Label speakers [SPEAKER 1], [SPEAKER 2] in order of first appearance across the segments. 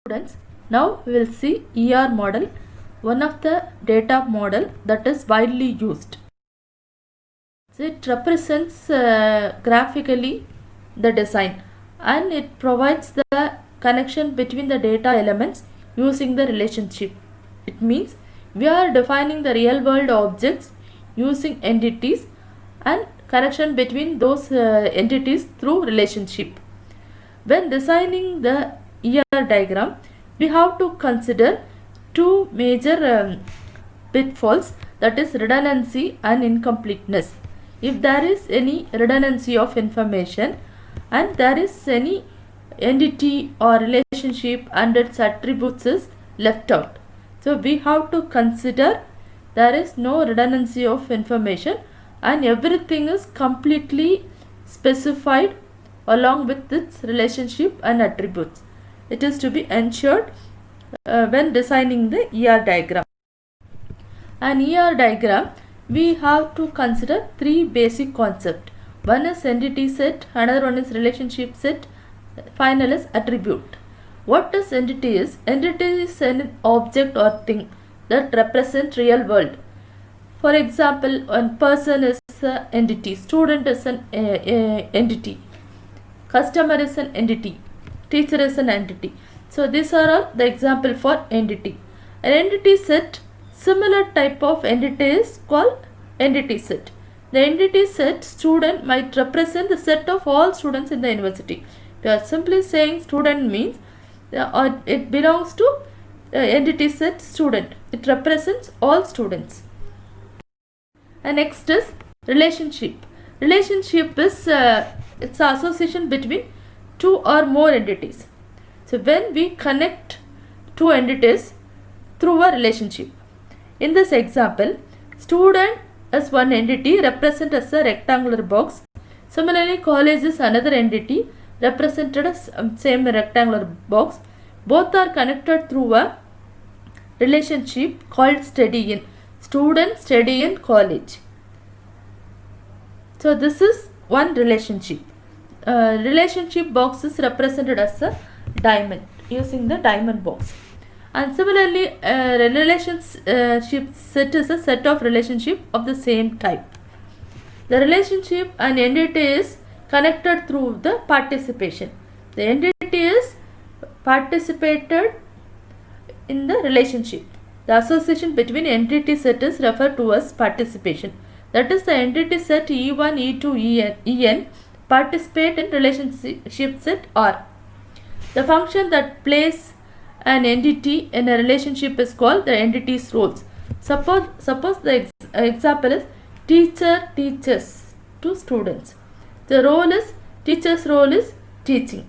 [SPEAKER 1] Students, now we will see ER model, one of the data model that is widely used. So it represents graphically the design and it provides the connection between the data elements using the relationship. It means we are defining the real world objects using entities and connection between those entities through relationship. When designing the ER diagram, we have to consider two major pitfalls, that is redundancy and incompleteness. If there is any redundancy of information and there is any entity or relationship and its attributes is left out. So we have to consider there is no redundancy of information and everything is completely specified along with its relationship and attributes. It is to be ensured when designing the ER diagram. An ER diagram, we have to consider three basic concepts. One is entity set, another one is relationship set, final is attribute. What is entity is? Entity is an object or thing that represents real world. For example, one person is an entity, student is an entity, customer is an entity, teacher is an entity. So these are all the example for entity. An entity set, similar type of entity is called entity set. The entity set student might represent the set of all students in the university. We are simply saying student means it belongs to entity set student. It represents all students. And next is relationship. Relationship is it's an association between two or more entities. So when we connect two entities through a relationship. In this example, student as one entity represented as a rectangular box. Similarly, college is another entity represented as same rectangular box. Both are connected through a relationship called study in. Student study in college. So this is one relationship. Relationship box is represented as a diamond using the diamond box. And similarly, relationship set is a set of relationship of the same type. The relationship and entity is connected through the participation. The entity is participated in the relationship. The association between entity set is referred to as participation. That is, the entity set E1, E2, En participate in relationship set R. The function that plays an entity in a relationship is called the entity's roles. Suppose the example is teacher teaches to students. The role is, teacher's role is teaching.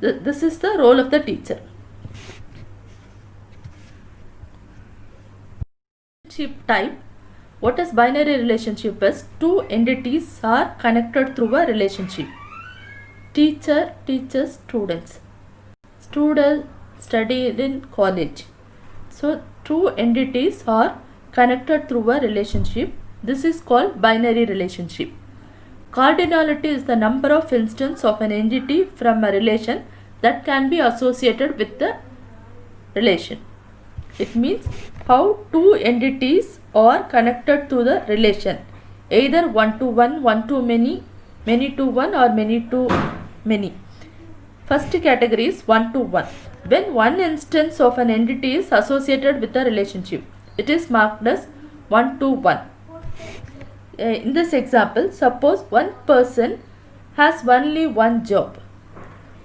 [SPEAKER 1] This is the role of the teacher. Relationship type. What is binary relationship is two entities are connected through a relationship. Teacher teaches students. Student studied in college. So two entities are connected through a relationship. This is called binary relationship. Cardinality is the number of instances of an entity from a relation that can be associated with the relation. It means how two entities are connected to the relation, either one to one, one to many, many to one, or many to many. First category is one to one. When one instance of an entity is associated with a relationship, it is marked as one to one. In this example, suppose one person has only one job,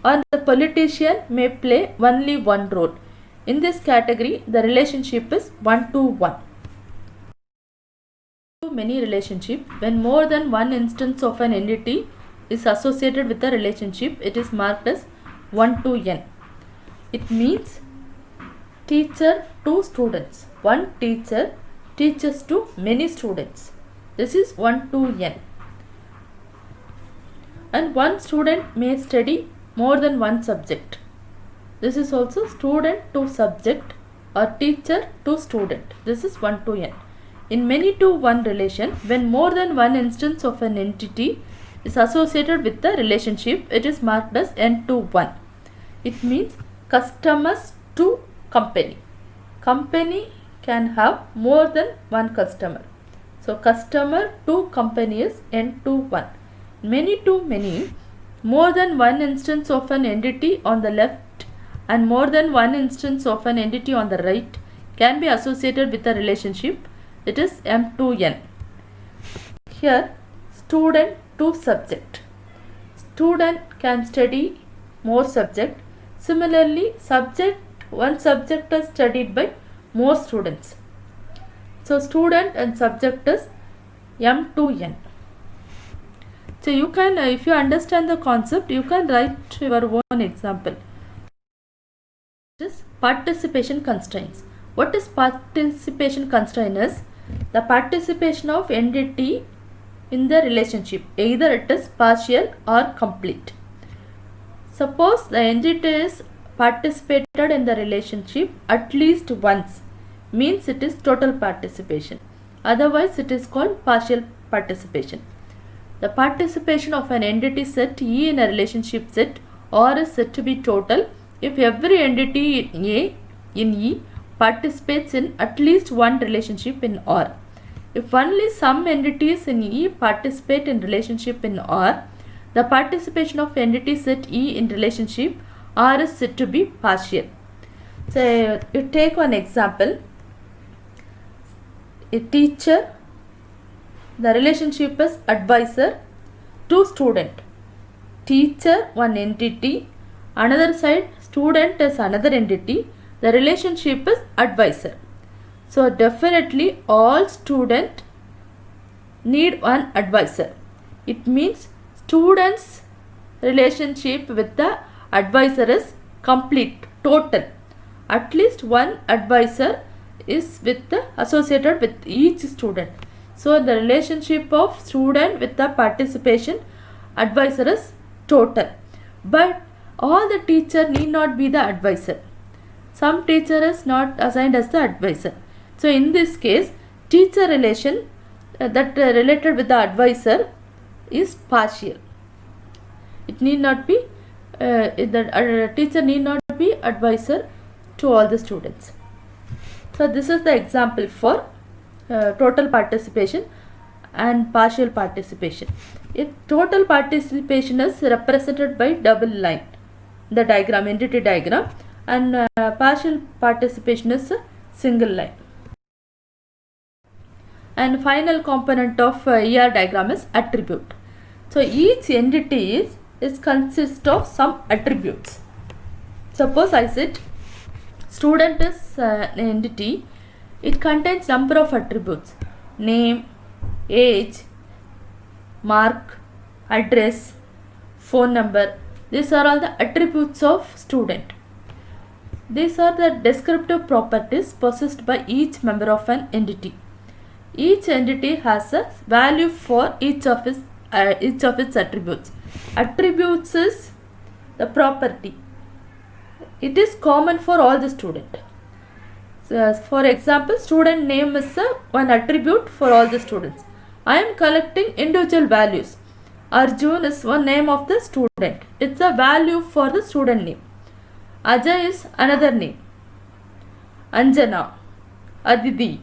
[SPEAKER 1] or the politician may play only one role. In this category, the relationship is one to one. Many relationship, when more than one instance of an entity is associated with a relationship, it is marked as 1 to n. It means teacher to students. One teacher teaches to many students. This is 1 to n. And one student may study more than one subject. This is also student to subject or teacher to student. This is 1 to n. In many to one relation, when more than one instance of an entity is associated with the relationship, it is marked as n to 1. It means customers to company. Company can have more than one customer. So customer to company is N to 1. Many to many, more than one instance of an entity on the left and more than one instance of an entity on the right can be associated with a relationship. It is M to N. Here, student to subject. Student can study more subject. Similarly, one subject is studied by more students. So student and subject is M to N. So you can, if you understand the concept, you can write your own example. This is participation constraints. What is participation constraint is the participation of entity in the relationship. Either it is partial or complete. Suppose the entity is participated in the relationship at least once, means it is total participation. Otherwise it is called partial participation. The participation of an entity set E in a relationship set R is said to be total if every entity in E participates in at least one relationship in R. If only some entities in E participate in relationship in R, the participation of entity set E in relationship R is said to be partial. So you take one example. A teacher, the relationship is advisor to student. Teacher, one entity, another side student is another entity. The relationship is advisor. So definitely all students need one advisor. It means students' relationship with the advisor is complete, total. At least one advisor is associated with each student. So the relationship of student with the participation advisor is total. But all the teacher need not be the advisor. Some teacher is not assigned as the advisor. So in this case, teacher relation that related with the advisor is partial. It need not be the teacher need not be advisor to all the students. So this is the example for total participation and partial participation. If total participation is represented by double line, the diagram, entity diagram, and partial participation is a single line. And final component of ER diagram is attribute. So each entity consists of some attributes. Suppose I said student is an entity. It contains number of attributes: name, age, mark, address, phone number. These are all the attributes of student. These are the descriptive properties possessed by each member of an entity. Each entity has a value for each of its attributes. Attributes is the property. It is common for all the student. So, for example, student name is one attribute for all the students. I am collecting individual values. Arjun is one name of the student. It's a value for the student name. Ajay is another name. Anjana, Aditi.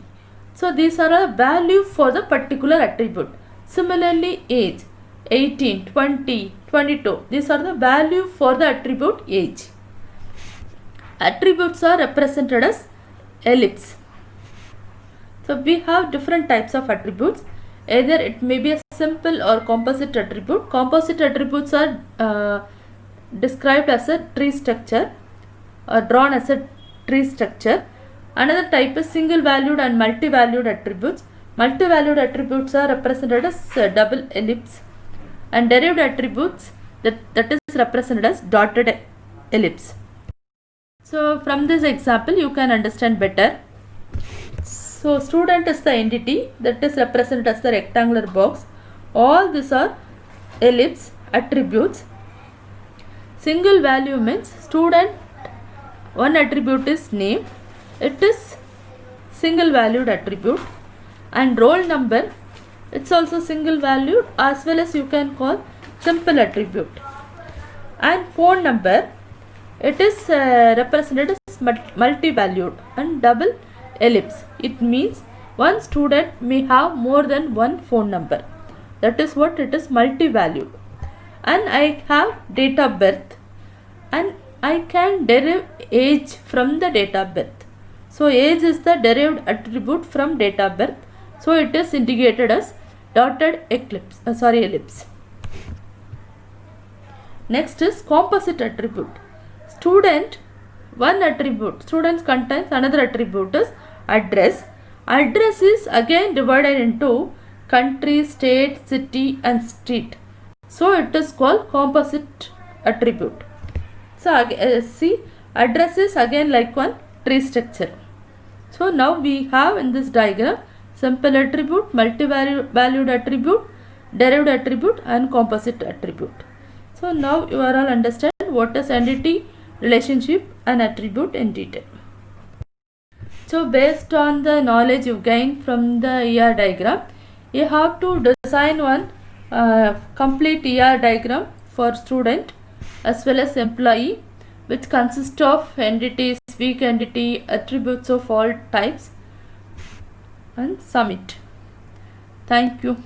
[SPEAKER 1] So these are a value for the particular attribute. Similarly, age 18, 20, 22. These are the value for the attribute age. Attributes are represented as ellipse. So we have different types of attributes. Either it may be a simple or composite attribute. Composite attributes are described as a tree structure or drawn as a tree structure. Another type is single valued and multi-valued attributes. Multi-valued attributes are represented as double ellipse, and derived attributes that is represented as dotted ellipse. So from this example you can understand better. So student is the entity that is represented as the rectangular box. All these are ellipse attributes. Single value means student, one attribute is name. It is single valued attribute. And roll number, it's also single valued, as well as you can call simple attribute. And phone number, It is represented as multi-valued and double ellipse. It means one student may have more than one phone number. That is what it is, multi-valued. And I have date of birth, and I can derive age from the date of birth. So age is the derived attribute from date of birth. So it is indicated as dotted ellipse. Next is composite attribute. Student, one attribute. Students contains another attribute is address. Address is again divided into country, state, city and street. So it is called composite attribute. So see, address is again like one tree structure. So now we have in this diagram simple attribute, multi-valued attribute, derived attribute and composite attribute. So now you are all understand what is entity, relationship and attribute in detail. So based on the knowledge you gain from the ER diagram, you have to design one complete ER diagram for student as well as employee, which consists of entities, weak entity, attributes of all types, and submit. Thank you.